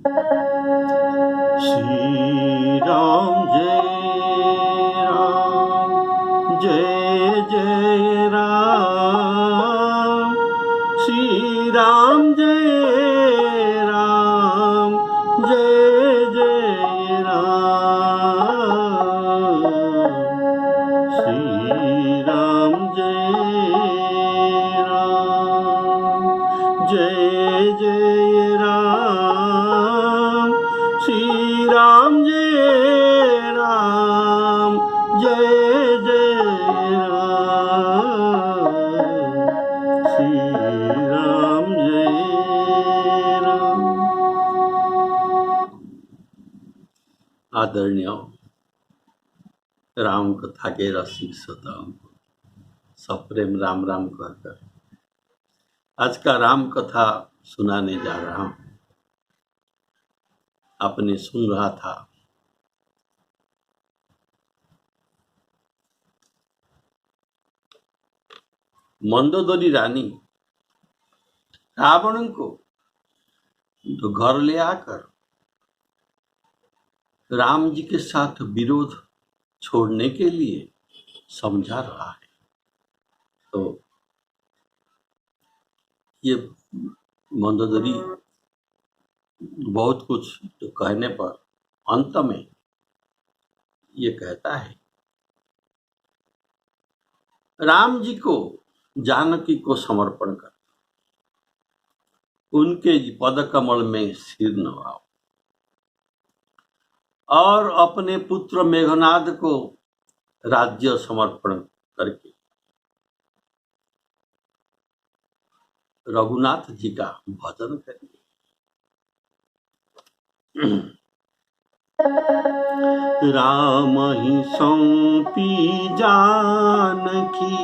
श्री राम जय जय राम, श्री राम जय राम, जय जय राम, श्री राम जय राम, जय जय राम, श्री राम जय राम, जय जय राम, श्री राम जय राम। आदरणीय राम कथा के रसिक श्रोताओं को सप्रेम राम राम कहकर आज का राम कथा सुनाने जा रहा हूं। आपने सुन रहा था मंदोदरी रानी रावण को तो घर ले आकर राम जी के साथ विरोध छोड़ने के लिए समझा रहा है। तो ये मंदोदरी बहुत कुछ तो कहने पर अंत में ये कहता है, राम जी को जानकी को समर्पण कर, उनके पद कमल में सिर नवाओ और अपने पुत्र मेघनाद को राज्य समर्पण करके रघुनाथ जी का भजन करिए। राम ही सौंपी जानकी,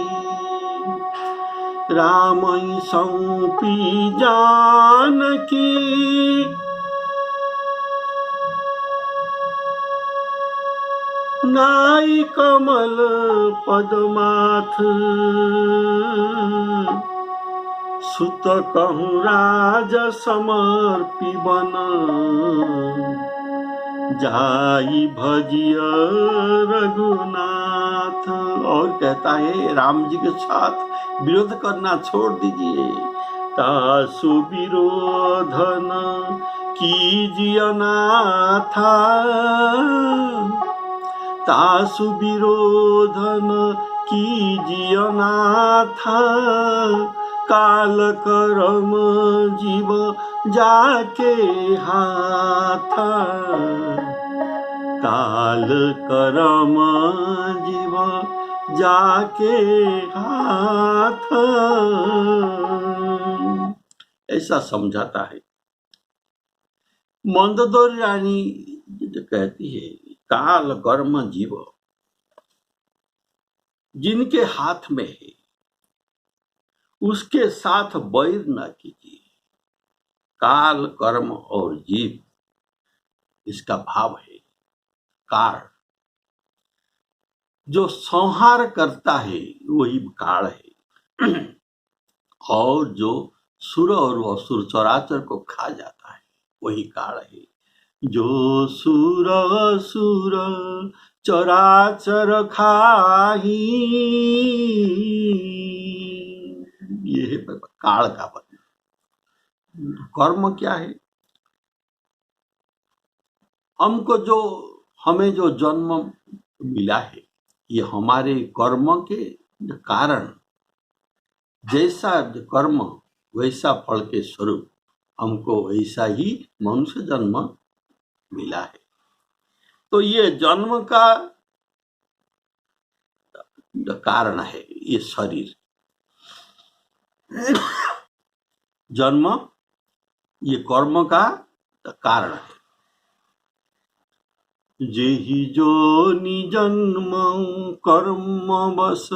राम ही सौंपी जानकी, नाई कमल पदमाथ, सुत कहूँ राज समर्पी बन, जाई भजिय रघुनाथ। और कहता है, राम जी के साथ विरोध करना छोड़ दीजिए। तासु विरोधन कीजिय नाथा, तासु विरोधन कीजिय नाथा, काल करम जीव जाके हाथा, काल करम जीव जाके हाथा। ऐसा समझाता है। मंदोदरी रानी कहती है, काल कर्म जीव जिनके हाथ में है उसके साथ बैर न कीजिए। काल कर्म और जीव, इसका भाव है काल। जो संहार करता है वही काल है, और जो सुर और असुर चराचर को खा जाता है वही काल है। जो सुर असुर चराचर खाही, ये है काल का वर्णन। कर्म क्या है? हमें जो जन्म मिला है, ये हमारे कर्म के कारण, जैसा कर्म वैसा फल के स्वरूप हमको ऐसा ही मनुष्य जन्म मिला है। तो ये जन्म का कारण है ये शरीर। जन्म ये कर्म का कारण है। जेहि जोनि जन्म कर्मवश,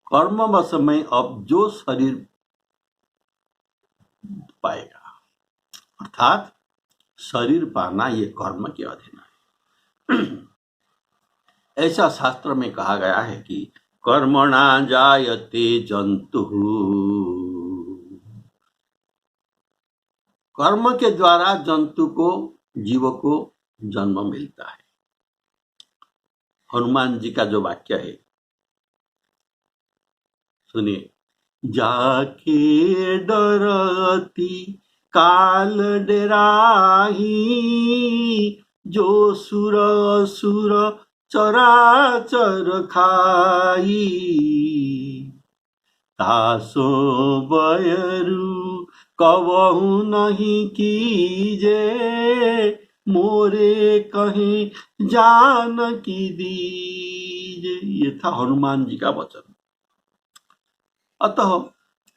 कर्मवश में अब जो शरीर पाएगा, अर्थात शरीर पाना ये कर्म के अधीन है। ऐसा शास्त्र में कहा गया है कि कर्मणा जायते जंतु, कर्म के द्वारा जंतु को, जीव को जन्म मिलता है। हनुमान जी का जो वाक्य है सुनिए। जाके डरती काल डेराही, जो सुर असुर चराचर खाई, तासो बयरू कबहु नहीं कीजे, मोरे कहीं जान की दीजे। ये था हनुमान जी का वचन। अतः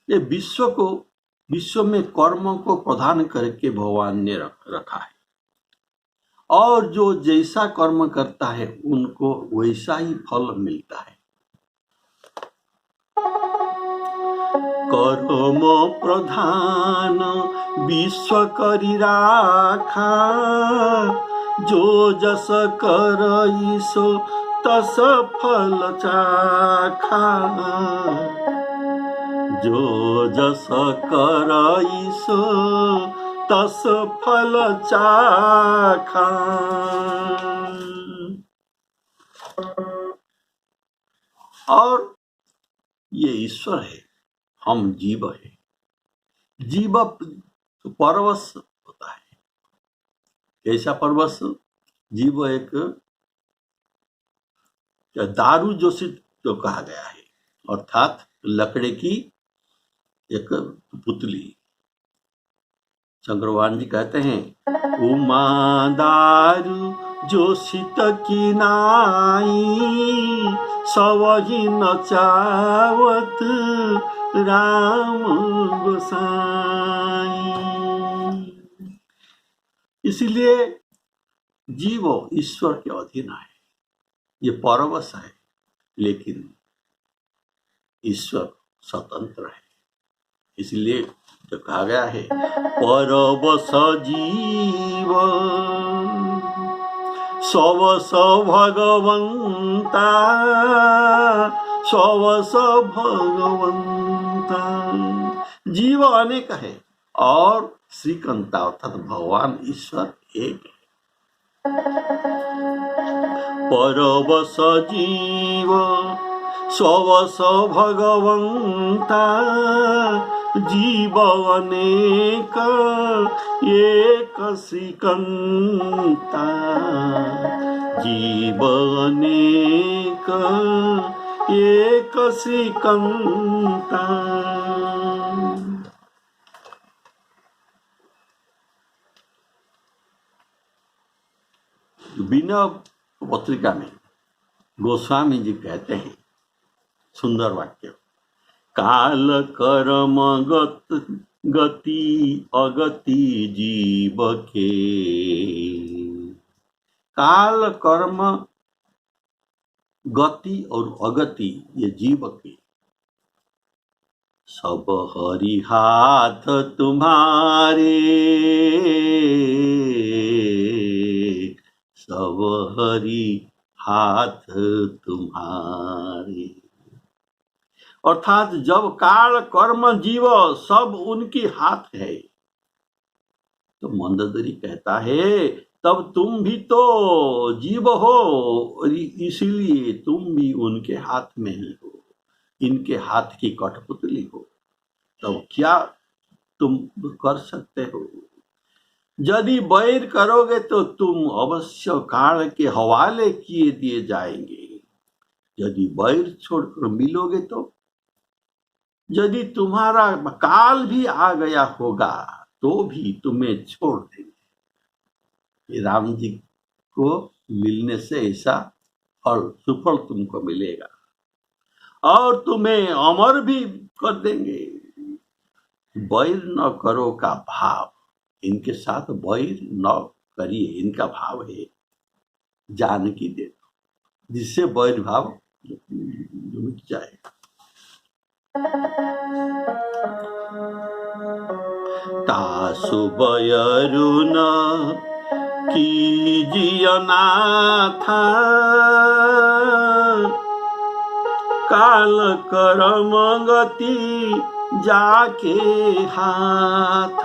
ये विश्व में कर्म को प्रधान करके भगवान ने रखा है, और जो जैसा कर्म करता है उनको वैसा ही फल मिलता है। कर्म प्रधान विश्व करी राखा, जो जस करई सो तस फल चाखा, जो जस करई सो तस फल चाखा। और ये ईश्वर है, हम जीव है। जीव परवश होता है। कैसा परवश? जीव एक दारू जोशित जो कहा गया है, अर्थात लकड़े की एक पुतली। शंकर भगवान जी कहते हैं, उमा दारू जोशित की नाई, सवही नचावत राम गोसाई। इसलिए जीव ईश्वर के अधीन है, ये परवश है, लेकिन ईश्वर स्वतंत्र है। इसलिए जो कहा गया है, परवश जीव सवस भगवंता, सवस भगवंता। जीव अनेक है और श्रीकंता अर्थात भगवान ईश्वर एक है। परवश जीव सवस भगवंता, जीव अनेक एक श्रीकंता, जीव अनेक एक श्रीकंता। विनय पत्रिका में गोस्वामी जी कहते हैं, सुंदर वाक्य, काल कर्म गति अगति जीव के। काल कर्म गति और अगति ये जीव के, सब हरि हाथ तुम्हारे, सब हरि हाथ तुम्हारे। अर्थात जब काल कर्म जीव सब उनके हाथ है, तो मंदोदरी कहता है तब तुम भी तो जीव हो, इसीलिए तुम भी उनके हाथ में ही हो, इनके हाथ की कठपुतली हो। तब क्या तुम कर सकते हो? यदि बैर करोगे तो तुम अवश्य काल के हवाले किए दिए जाएंगे। यदि बैर छोड़कर मिलोगे तो, यदि तुम्हारा काल भी आ गया होगा तो भी तुम्हें छोड़ देंगे। राम जी को मिलने से ऐसा फल सुफल तुमको मिलेगा और तुम्हें अमर भी कर देंगे। बैर न करो का भाव, इनके साथ बैर न करिए, इनका भाव है जानकी दे दो, जिससे बैर भाव मिट जाए। तासु बयरु न कीजिय नाथा, काल कर्म गति जाके हाथ।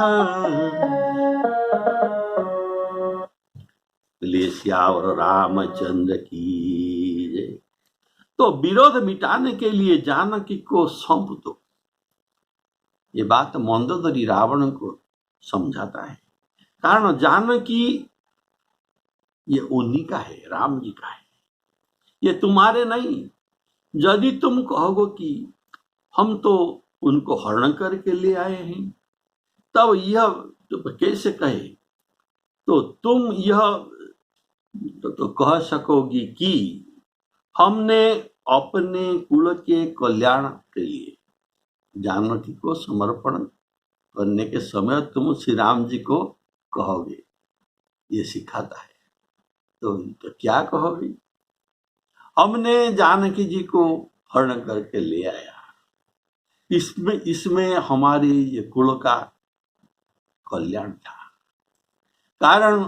बोलिए सियावर रामचंद्र की जय। तो विरोध मिटाने के लिए जानकी को सौंप दो, ये बात मंदोदरी रावण को समझाता है। कारण जानकी ये उन्हीं का है, राम जी का है, ये तुम्हारे नहीं। यदि तुम कहोगे कि हम तो उनको हरण करके ले आए हैं, तब यह तो कैसे कहे, तो तुम यह तो कह सकोगी कि हमने अपने कुल के कल्याण के लिए जानकी को समर्पण करने के समय तुम श्री राम जी को कहोगे, ये सिखाता है। तो क्या कहोगे, हमने जानकी जी को हरण करके ले आया, इसमें हमारी ये कुल का कल्याण था। कारण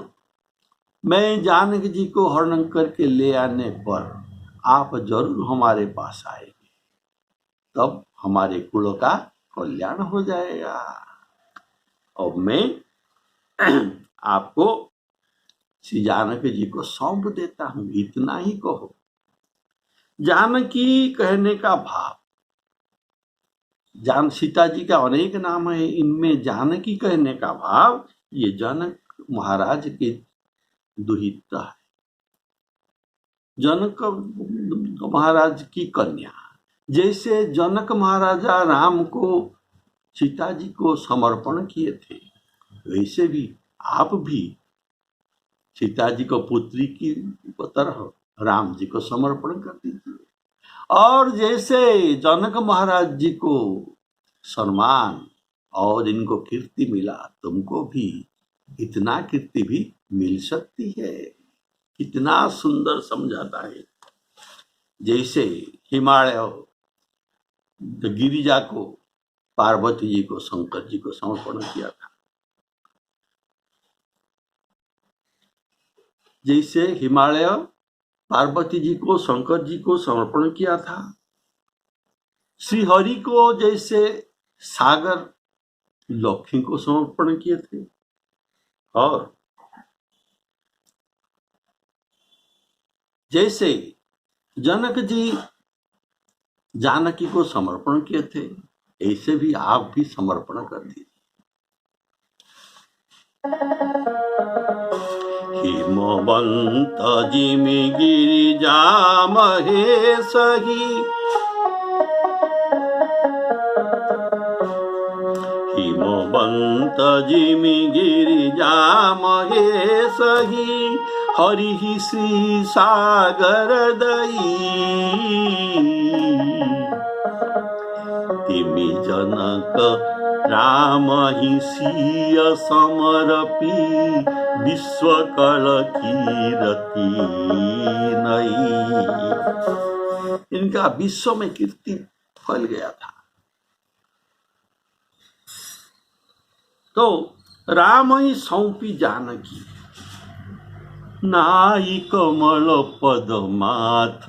मैं जानकी जी को हरण करके ले आने पर आप जरूर हमारे पास आएंगे, तब हमारे कुल का कल्याण हो जाएगा। और मैं आपको श्री जानकी जी को सौंप देता हूं, इतना ही कहो। जानकी कहने का भाव, सीता जी का अनेक नाम है, इनमें जानकी कहने का भाव ये जनक महाराज के दुहिता है, जनक महाराज की कन्या। जैसे जनक महाराजा राम को सीता जी को समर्पण किए थे, वैसे भी आप भी सीता जी को पुत्री की तरह राम जी को समर्पण कर दीजिए। और जैसे जनक महाराज जी को सम्मान और इनको कीर्ति मिला, तुमको भी इतना कीर्ति भी मिल सकती है। कितना सुंदर समझाता है। जैसे हिमालय गिरिजा को पार्वती जी को शंकर जी को समर्पण किया था, जैसे हिमालय पार्वती जी को शंकर जी को समर्पण किया था, श्री हरि को जैसे सागर लक्ष्मी को समर्पण किए थे, और जैसे जनक जी जानकी को समर्पण किए थे, ऐसे भी आप भी समर्पण कर दीजिए। हिमवंत जिमि गिरिजा महेश ही, हिमवंत जिमि गिरिजा महेश ही, हरि श्री सागर दई, तिमि जनक राम ही सिय समर्पी, विश्व कल कीरति नई। इनका विश्व में कीर्ति फैल गया था। तो राम ही सौंपी जानकी, नाई कमल पद माथ,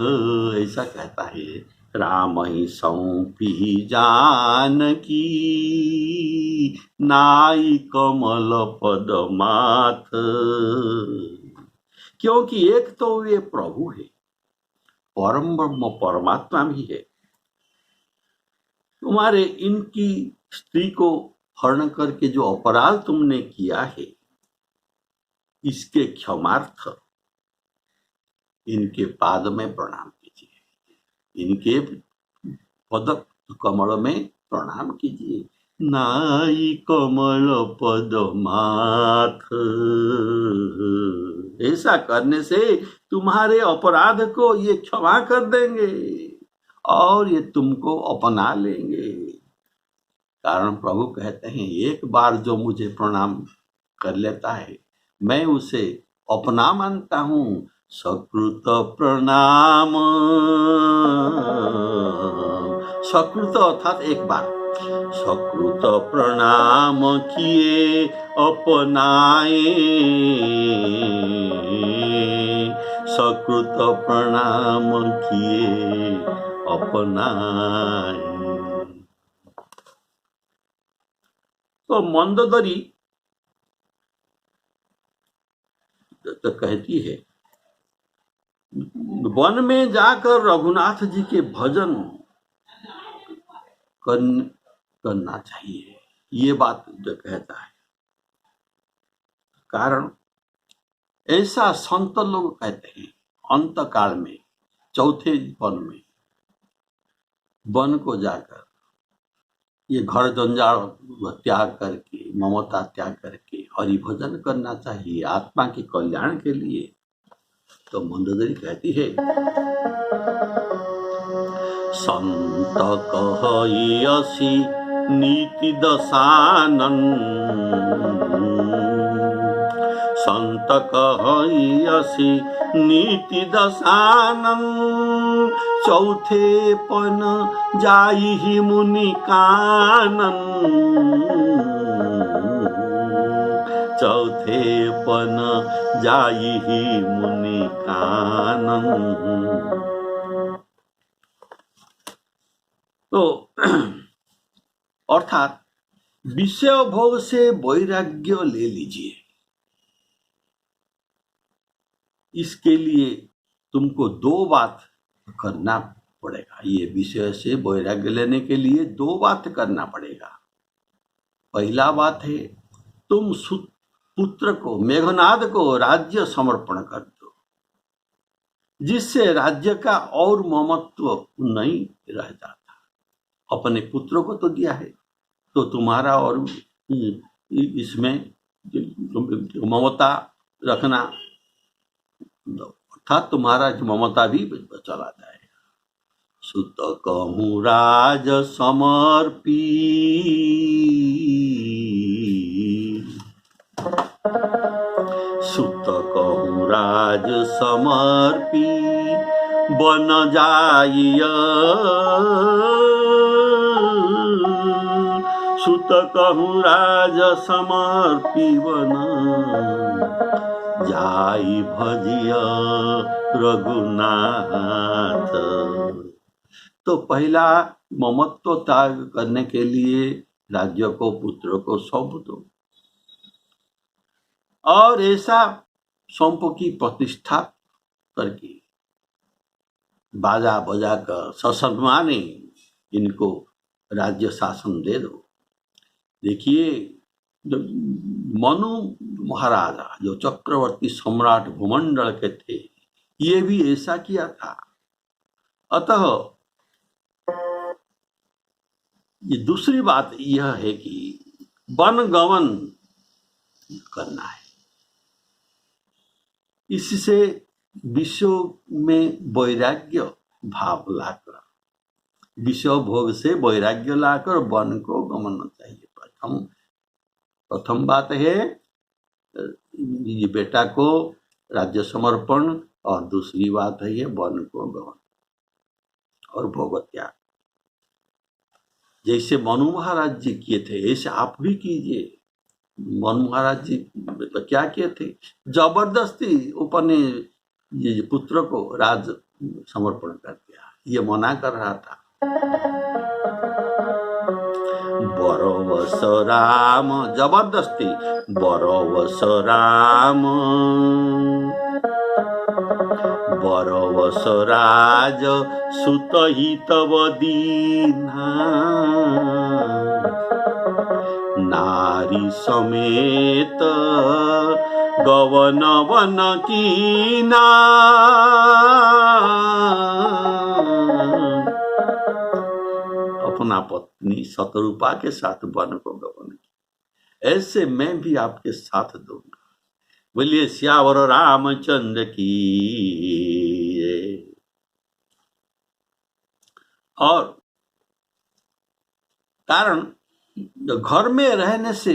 ऐसा कहता है। राम ही सौंपी जानकी, नाई कमल पद माथ। क्योंकि एक तो वे प्रभु है, परम ब्रह्म परमात्मा भी है। तुम्हारे इनकी स्त्री को हरण करके जो अपराध तुमने किया है, इसके क्षमार्थ इनके पाद में प्रणाम कीजिए, इनके पद कमल में प्रणाम कीजिए। नाई कमल पद माथ, ऐसा करने से तुम्हारे अपराध को ये क्षमा कर देंगे और ये तुमको अपना लेंगे। कारण प्रभु कहते हैं, एक बार जो मुझे प्रणाम कर लेता है, मैं उसे अपना मानता हूं। सकृत प्रणाम, सकृत अर्थात एक बार, सकृत प्रणाम किए अपनाए, सकृत प्रणाम किए अपनाए। तो मंदोदरी तो कहती है, वन में जाकर रघुनाथ जी के भजन करना चाहिए, ये बात जो कहता है। कारण ऐसा संत लोग कहते हैं, अंत काल में चौथे वन में वन को जाकर ये घर जंजाल त्याग करके, ममता त्याग करके हरि भजन करना चाहिए आत्मा के कल्याण के लिए। तो मंदोदरी कहती है, संत कहसी नीति दशानन, संत कहसी नीति दशानन, चौथे पन जाई मुनि कानन, चौथे पन जाई मुनि कानन। तो अर्थात विषय भोग से वैराग्य ले लीजिए। इसके लिए तुमको दो बात करना पड़ेगा। ये विषय से वैराग्य लेने के लिए दो बात करना पड़ेगा। पहला बात है, तुम पुत्र को, मेघनाद को राज्य समर्पण कर दो, जिससे राज्य का और ममत्व नहीं रह जाता। अपने पुत्र को तो दिया है, तो तुम्हारा और इसमें ममता रखना, अर्थात तुम्हारा ममता भी चला जाएगा। सुत कहूँ राज समर्पी, सुत कहूँ राज समर्पी, बन जाइय, सुत कहूँ राज समर्पी, बन जाई भजिया रघुनाथ। तो पहला ममत्व त्याग करने के लिए राज्य को, पुत्र को सौंप दो, और ऐसा सौंप की प्रतिष्ठा करके बाजा बजा कर ससम्माने इनको राज्य शासन दे दो। देखिए, मनु महाराजा जो चक्रवर्ती सम्राट भूमंडल के थे, ये भी ऐसा किया था। अतः ये दूसरी बात यह है कि वन गमन करना है। इससे विश्व में वैराग्य भाव लाकर, विषय भोग से वैराग्य लाकर वन को गमन चाहिए। प्रथम बात है ये बेटा को राज्य समर्पण, और दूसरी बात है ये वन को गमन और भोग त्याग। जैसे मनु महाराज जी किए थे, ऐसे आप भी कीजिए। मनु महाराज जी तो क्या किए थे, जबरदस्ती अपने ये पुत्र को राज समर्पण कर दिया। ये मना कर रहा था। बरवस राम, जबरदस्ती, बरवस राम, बरवस राज सुत ही तब दीना, नारी समेत गवन वन कीना, अपना पत्नी शतरूपा के साथ वन को गमन किया। ऐसे मैं भी आपके साथ दूंगा। बोलिए श्यावर रामचंद्र की। और कारण घर में रहने से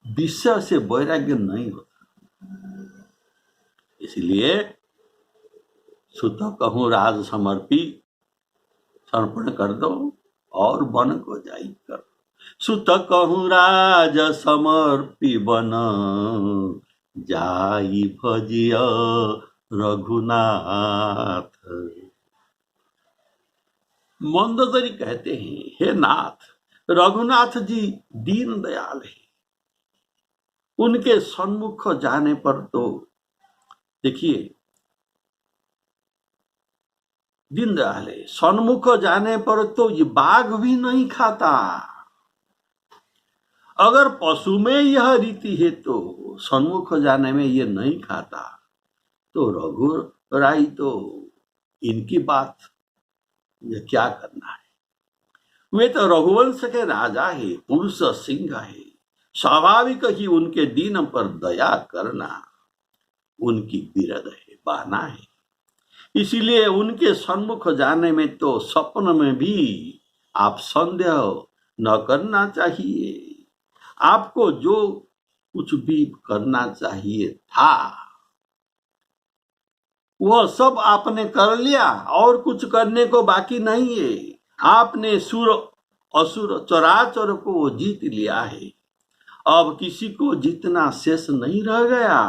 विषय से वैराग्य नहीं होता। इसलिए सुत कहूँ राज समर्पी, समर्पण कर दो और वन को जाई कर। सुत कहूँ राज समर्पी, वन जाई भजिया रघुनाथ। मंदोदरी कहते हैं, हे नाथ, रघुनाथ जी दीन दयाल है, उनके सन्मुख जाने पर तो देखिए दीन दयाल है, सन्मुख जाने पर तो ये बाघ भी नहीं खाता। अगर पशु में यह रीति है तो सन्मुख जाने में ये नहीं खाता, तो रघुराई तो इनकी बात ये क्या करना है। वे तो रघुवंश के राजा है, पुरुष सिंह है, स्वाभाविक ही उनके दीन पर दया करना उनकी बिरद है, बहाना है। इसीलिए उनके सन्मुख जाने में तो स्वप्न में भी आप संदेह न करना चाहिए। आपको जो कुछ भी करना चाहिए था वह सब आपने कर लिया, और कुछ करने को बाकी नहीं है। आपने सुर असुर चराचर को जीत लिया है, अब किसी को जीतना शेष नहीं रह गया।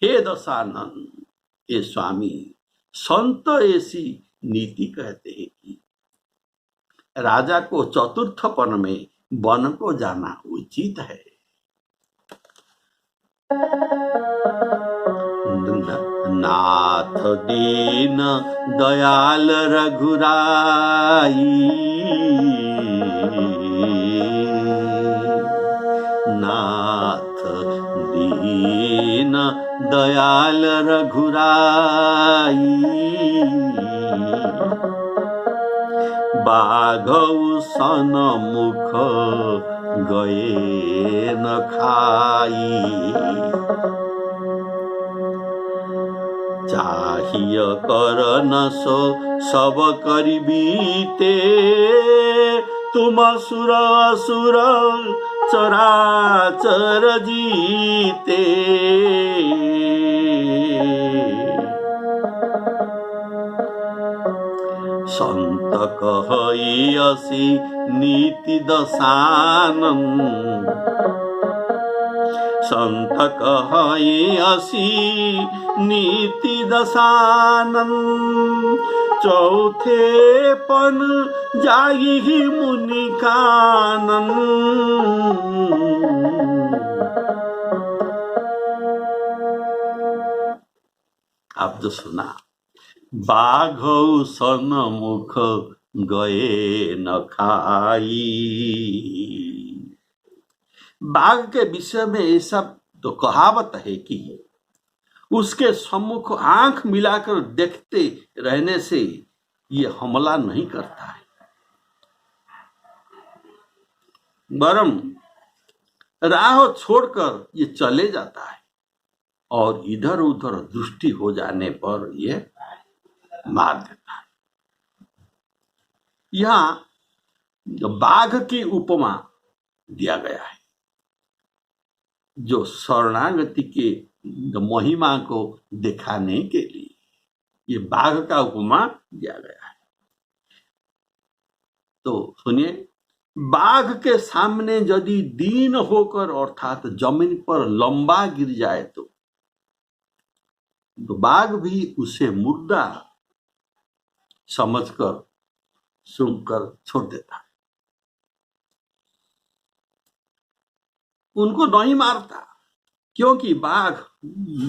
हे दशानन, हे स्वामी, संत ऐसी नीति कहते हैं कि राजा को चतुर्थपन में वन को जाना उचित है। नाथ दीन दयाल रघुराई, नाथ दीन दयाल रघुराई, बाघौ सन्मुख गए न खाई, चाहिए कर न सो सब करी बीते, तुम सुर असुर चराचर जीते। संत कहई असी नीति दशानन, संत कहई असी नीति दशानन, चौथे पन जाई ही मुनि कानन। आप जो सुना, बाघौ सन्मुख गए न खाई। बाघ के विषय में ऐसा तो कहावत है कि उसके सम्मुख आंख मिलाकर देखते रहने से ये हमला नहीं करता है, वरन राह छोड़कर ये चले जाता है, और इधर उधर दृष्टि हो जाने पर ये मार देता है। यहां बाघ की उपमा दिया गया है, जो शरणागति के महिमा को दिखाने के लिए ये बाघ का उपमा दिया गया है। तो सुनिए, बाघ के सामने यदि दीन होकर अर्थात जमीन पर लंबा गिर जाए तो बाघ भी उसे मुर्दा समझकर सुनकर छोड़ देता है, उनको नहीं मारता, क्योंकि बाघ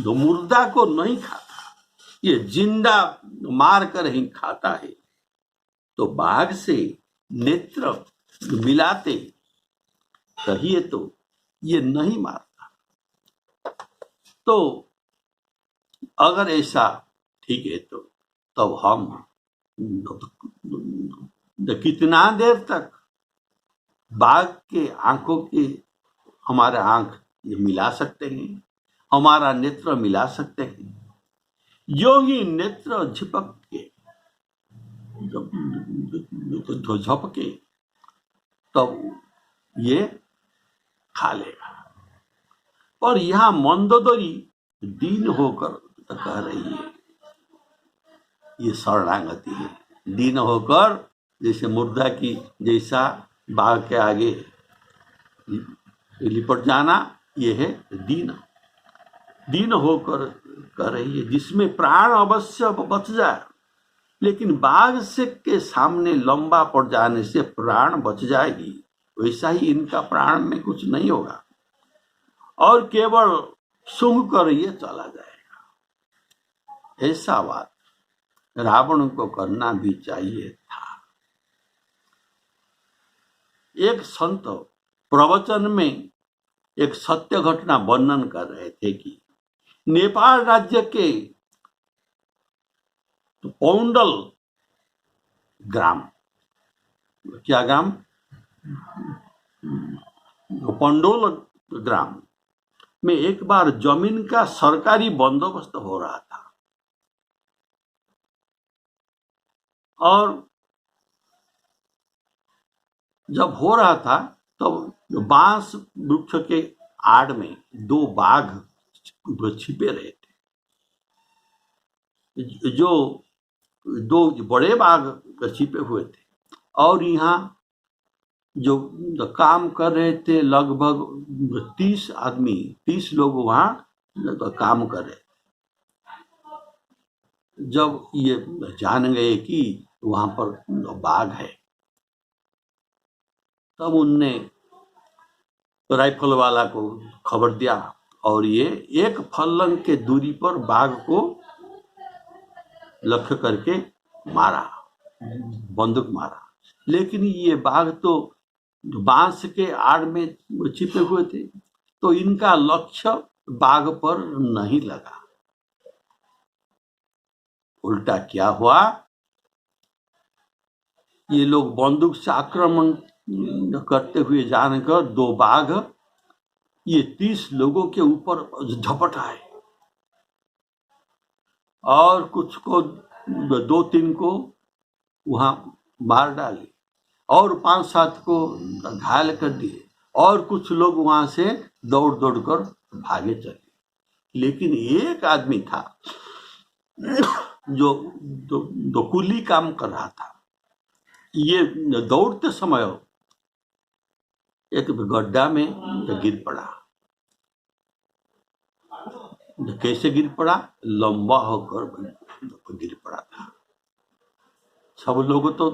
मुर्दा को नहीं खाता, ये जिंदा मार कर ही खाता है। तो बाघ से नेत्र मिलाते कहिए तो ये नहीं मारता। तो अगर ऐसा ठीक है तो तब हम कितना देर तक बाघ के आंखों के हमारा आंख ये मिला सकते हैं, हमारा नेत्र मिला सकते हैं। जो ही नेत्र झपक के झपके तब ये खा लेगा। और यहां मंदोदरी दीन होकर कह रही है, ये शरणागति है, दीन होकर जैसे मुर्दा की जैसा बाघ के आगे लिपट जाना, ये है दीन होकर कह रही है, जिसमें प्राण अवश्य बच जाए, लेकिन बाघ से के सामने लंबा पड़ जाने से प्राण बच जाएगी, वैसा ही इनका प्राण में कुछ नहीं होगा और केवल सूंघ कर ये चला जाएगा। ऐसा बात रावण को करना भी चाहिए था। एक संत प्रवचन में एक सत्य घटना वर्णन कर रहे थे कि नेपाल राज्य के पौंडल ग्राम, क्या ग्राम, पंडोल ग्राम में एक बार जमीन का सरकारी बंदोबस्त हो रहा था और जब हो रहा था तब बांस वृक्ष के आड़ में दो बाघ छिपे रहे थे। जो दो बड़े बाघ छिपे हुए थे और यहाँ जो काम कर रहे थे लगभग 30 आदमी, 30 लोग वहां काम कर रहे थे। जब ये जान गए कि वहां पर बाघ है तब उनने राइफल वाला को खबर दिया और ये एक फर्लंग के दूरी पर बाघ को लक्ष्य करके मारा, बंदूक मारा। लेकिन ये बाघ तो बांस के आड़ में छिपे हुए थे तो इनका लक्ष्य बाघ पर नहीं लगा। उल्टा क्या हुआ, ये लोग बंदूक से आक्रमण करते हुए जानकर दो बाघ ये 30 लोगों के ऊपर झपट आए और कुछ को 2-3 को वहां मार डाले और 5-7 को घायल कर दिए और कुछ लोग वहां से दौड़ दौड़ कर भागे चले। लेकिन एक आदमी था जो दो कुली काम कर रहा था। ये दौड़ते समय एक गड्ढा में गिर पड़ा। कैसे गिर पड़ा, लंबा होकर गिर पड़ा था। सब लोग तो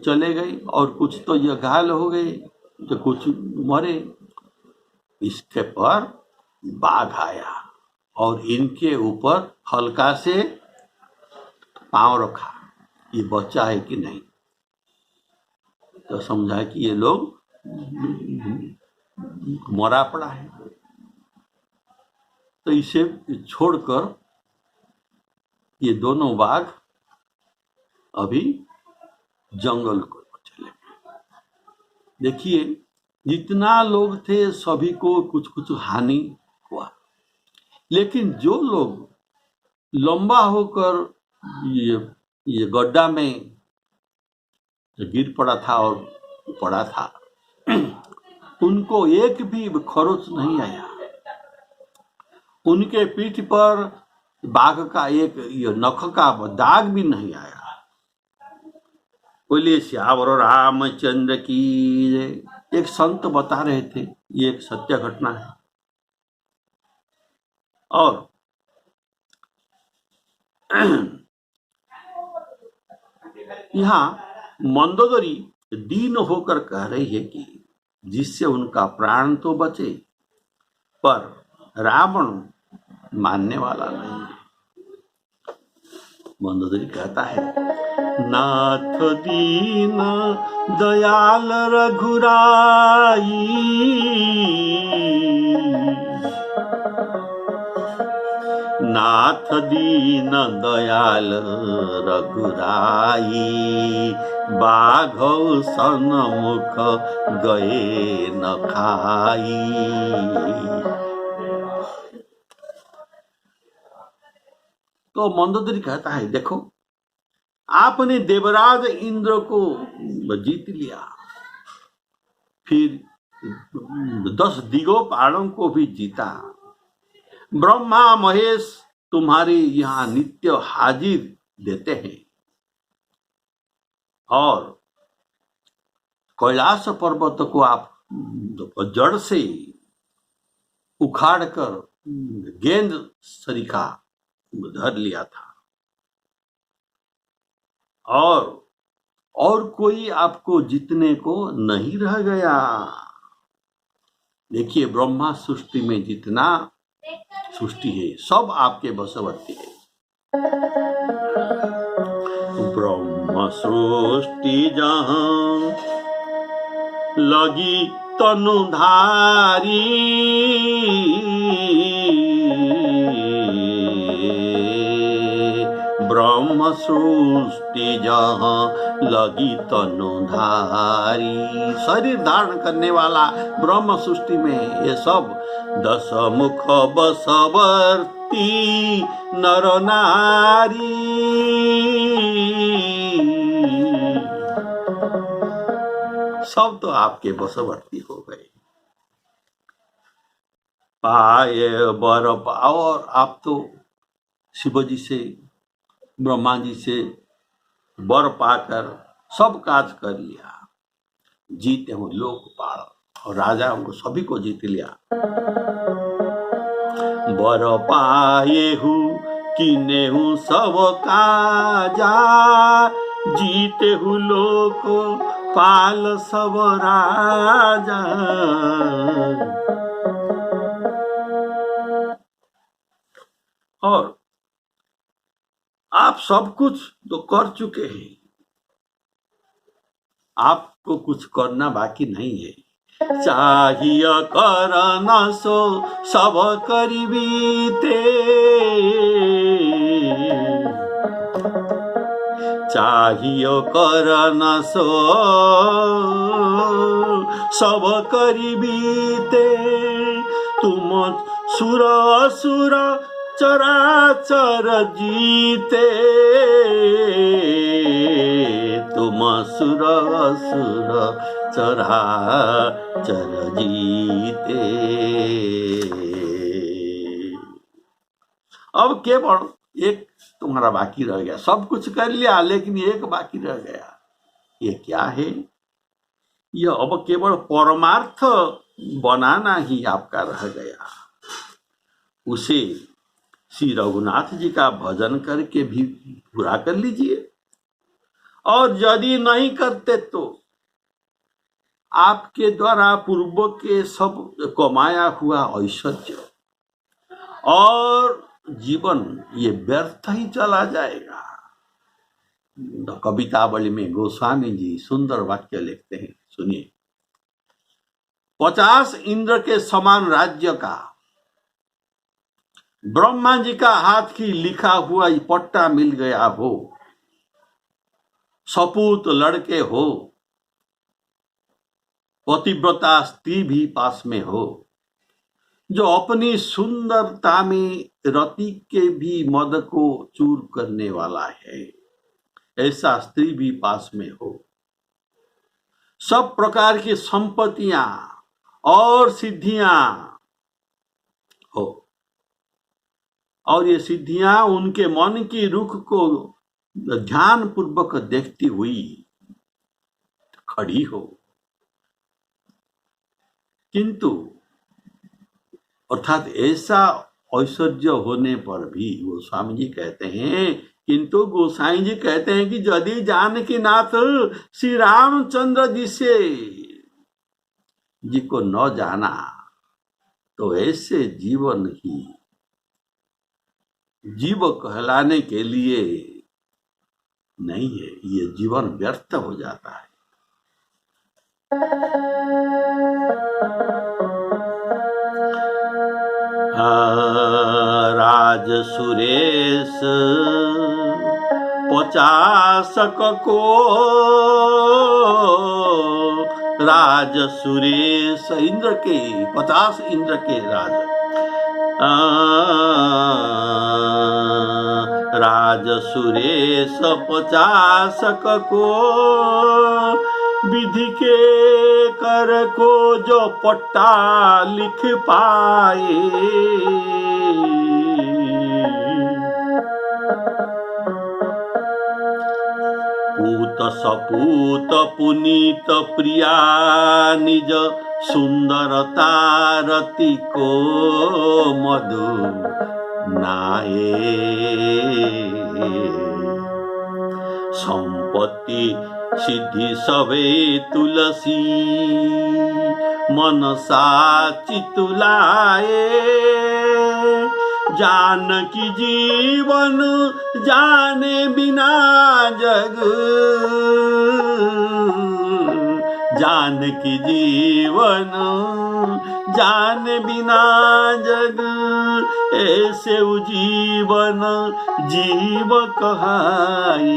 चले गए और कुछ तो ये घायल हो गए तो कुछ मरे। इसके पर बाघ आया और इनके ऊपर हल्का से पांव रखा, ये बच्चा है कि नहीं, तो समझा कि ये लोग मरा पड़ा है। तो इसे छोड़कर ये दोनों बाघ अभी जंगल को चले गए। देखिए जितना लोग थे सभी को कुछ कुछ हानि हुआ, लेकिन जो लोग लंबा होकर ये गड्ढा में गिर पड़ा था और पड़ा था उनको एक भी खरोच नहीं आया। उनके पीठ पर बाघ का एक नख का दाग भी नहीं आया। बोलिए श्यावर रामचंद्र की जय। एक संत बता रहे थे, ये एक सत्य घटना है। और यहाँ मंदोदरी दीन होकर कह रही है कि जिससे उनका प्राण तो बचे पर रावण मानने वाला नहीं है। मंदोदरी कहता है, नाथ दीन दयाल रघुराई, नाथ दीन दयाल रघुराई, बाघौ सन्मुख गए न खाई। तो मंदोदरी कहता है, देखो आपने देवराज इंद्र को जीत लिया, फिर 10 दिगोपालों को भी जीता, ब्रह्मा महेश तुम्हारी यहाँ नित्य हाजिर देते हैं और कैलाश पर्वत को आप जड़ से उखाड़कर गेंद सरीखा धर लिया था और और कोई आपको जीतने को नहीं रह गया। देखिए, ब्रह्मा सृष्टि में जितना सृष्टि है सब आपके वशवर्ती है। ब्रह्म सृष्टि जहाँ लगी तनुधारी, ब्रह्म सृष्टि जहाँ लगी तनुधारी, शरीर धारण करने वाला ब्रह्म सृष्टि में ये सब 10 मुख बसवर्ती नर नारी, सब तो आपके बसवर्ती हो गए। पाए बर और आप तो शिव जी से, ब्रह्मा जी से वर पाकर सब काज कर लिया, जीते हूँ लोकपाल और राजा को सभी को जीत लिया। वर पाए हूँ किने हूँ सब काजा, जीते हूँ लोक पाल सब राजा। और आप सब कुछ तो कर चुके हैं, आपको कुछ करना बाकी नहीं है। चाहिए करना सो सब करीबीते, चाहिए करना सो सब करीबीते, तुम सुर असुर चराचर जीते, तुम सुर असुर चराचर जीते। अब केवल एक तुम्हारा बाकी रह गया, सब कुछ कर लिया लेकिन एक बाकी रह गया। ये क्या है? यह अब केवल परमार्थ बनाना ही आपका रह गया। उसे श्री रघुनाथ जी का भजन करके भी पूरा कर लीजिए, और यदि नहीं करते तो आपके द्वारा पूर्व के सब कमाया हुआ ऐश्वर्य और जीवन ये व्यर्थ ही चला जाएगा। कवितावली में गोस्वामी जी सुंदर वाक्य लिखते हैं, सुनिए। 50 इंद्र के समान राज्य का ब्रह्मा जी का हाथ की लिखा हुआ पट्टा मिल गया हो, सपूत लड़के हो, पतिव्रता स्त्री भी पास में हो, जो अपनी सुंदरता में रति के भी मद को चूर करने वाला है, ऐसा स्त्री भी पास में हो, सब प्रकार की संपत्तियां और सिद्धियां हो, और ये सिद्धियां उनके मन की रुख को ध्यान पूर्वक देखती हुई खड़ी हो, किंतु अर्थात ऐसा ऐश्वर्य होने पर भी गोस्वामी जी कहते हैं, किंतु गोसाई जी कहते हैं कि यदि जानकी नाथ श्री रामचंद्र जी को न जाना तो ऐसे जीवन ही जीव कहलाने के लिए नहीं है, ये जीवन व्यर्थ हो जाता है। राज सुरेश 50 को, राज सुरेश इंद्र के 50 इंद्र के राज, राज सुरेश 50 को, विधि के कर को जो पट्टा लिख पाए, पूत सपूत पुनीत प्रिया निज सुंदरता रति को मधु नाये, संपत्ति सिद्धि सबे तुलसी मन साची तुलाए जानकी जीवन जाने बिना जग जानकी जीवन जाने बिना जग ऐसे जीवन जीव कहाई।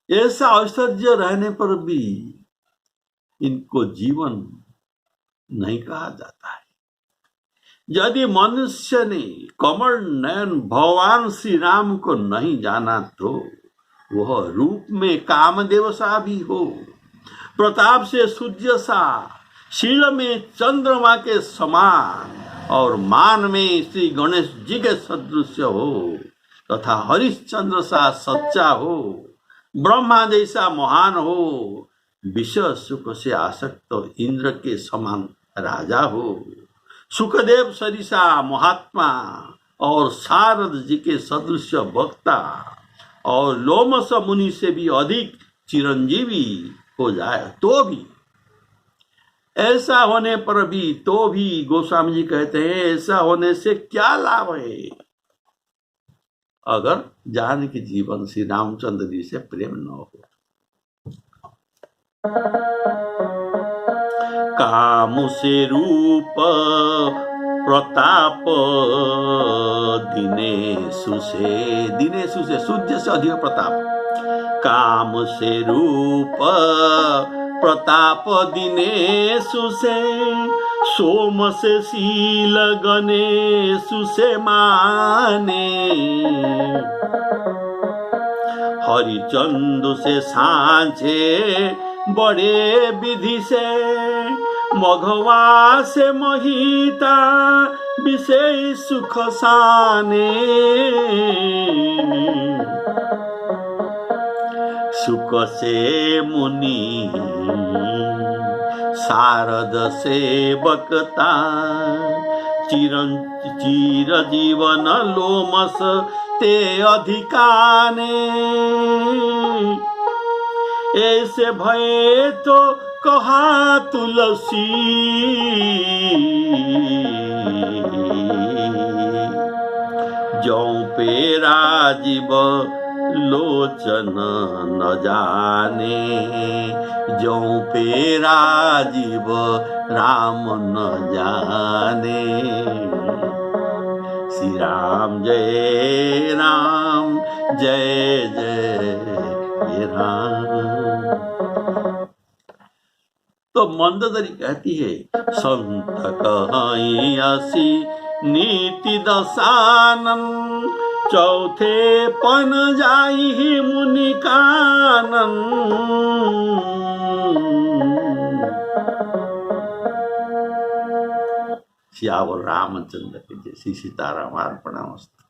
ऐसा ऐश्वर्य रहने पर भी इनको जीवन नहीं कहा जाता है। यदि मनुष्य ने कमल नयन भगवान श्री राम को नहीं जाना तो वह रूप में कामदेव सा भी हो, प्रताप से सूर्य सा, शील में चंद्रमा के समान और मान में श्री गणेश जी के सदृश हो, तथा हरिश्चंद्र सा सच्चा हो, ब्रह्मा जैसा महान हो, विषय सुख से आसक्त इंद्र के समान राजा हो, सुखदेव सरिसा महात्मा और शारद जी के सदृश वक्ता और लोमस मुनि से भी अधिक चिरंजीवी हो जाए तो भी, ऐसा होने पर भी तो भी गोस्वामी जी कहते हैं ऐसा होने से क्या लाभ है अगर जानकी जीवन श्री रामचंद्र जी से प्रेम न हो। काम से रूप प्रताप दिनेशु से सूर्य से अधिक प्रताप, काम से रूप प्रताप दिनेशु से, सोम से शील गणेशु से माने, हरिचंद से सांचे बड़े विधि से, मघवा से महिता विषय सुख साने, सुख से मुनि शारद से बकता, चिर जीवन लोमस ते अधिकाने, ऐसे भय तो कहा तुलसी, जौं पे राजीव लोचन न जाने, जौं पे राजीव राम न जाने। श्री राम जय राम जय जय राम। तो मंदोदरी कहती है संत कहीं असी नीति दशानन, चौथे पन जाई मुनि कानन। श्यावर रामचंद्र के जय। श्री सीताराम अर्पणमस्तु।